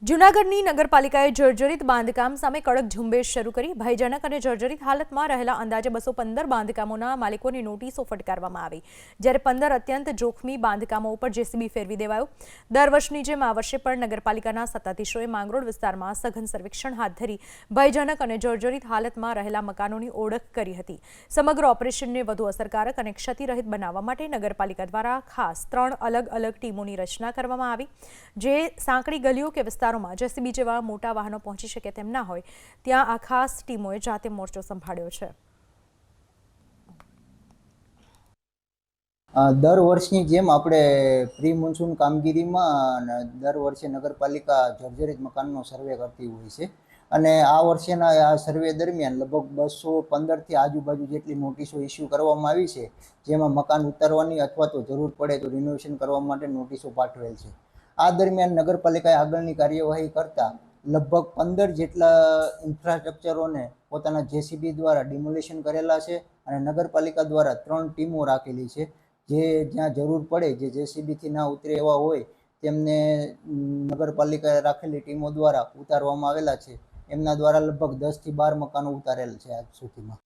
જૂનાગઢની નગરપાલિકાએ જર્જરિત બાંધકામ સામે કડક ઝુંબેશ શરૂ કરી ભયજનક અને જર્જરિત હાલતમાં રહેલા અંદાજે 215 બાંધકામોના માલિકોની નોટિસો ફટકારવામાં આવી, જ્યારે 15 અત્યંત જોખમી બાંધકામો ઉપર જેસીબી ફેરવી દેવાયું। દર વર્ષની જેમ આ વર્ષે પણ નગરપાલિકાના સત્તાધીશોએ માંગરોળ વિસ્તારમાં સઘન સર્વેક્ષણ હાથ ધરી ભયજનક અને જર્જરિત હાલતમાં રહેલા મકાનોની ઓળખ કરી હતી। સમગ્ર ઓપરેશનને વધુ અસરકારક અને ક્ષતિરહિત બનાવવા માટે નગરપાલિકા દ્વારા ખાસ 3 અલગ અલગ ટીમોની રચના કરવામાં આવી, જે સાંકડી ગલીઓ કે વિસ્તારોમાં જેસીબી જેવા મોટા વાહનો પહોંચી શકે તેમ ના હોય ત્યાં આ ખાસ ટીમોએ જાતે મોરચો સંભાળ્યો છે। દર વર્ષની જેમ આપણે પ્રી મોન્સૂન કામગીરીમાં દર વર્ષે નગરપાલિકા જર્જરિત મકાનનો સર્વે કરતી હોય છે અને આ વર્ષેના આ સર્વે દરમિયાન લગભગ 215થી આજુબાજુ જેટલી નોટિસો ઇસ્યુ કરવામાં આવી છે, જેમાં મકાન ઉતારવાની અથવા તો જરૂર પડે તો રિનોવેશન કરવા માટે નોટિસો પાઠવેલ છે। આ દરમિયાન નગરપાલિકાએ આગળની કાર્યવાહી કરતા લગભગ 15 જેટલા ઇન્ફ્રાસ્ટ્રક્ચરોને પોતાના જેસીબી દ્વારા ડિમોલિશન કરેલા છે અને નગરપાલિકા દ્વારા 3 ટીમો રાખેલી છે, જે જ્યાં જરૂર પડે જે જેસીબીથી ના ઉતરે એવા હોય તેમને નગરપાલિકાએ રાખેલી ટીમો દ્વારા ઉતારવામાં આવેલા છે। એમના દ્વારા લગભગ 10 થી 12 મકાનો ઉતારેલ છે આજ સુધીમાં।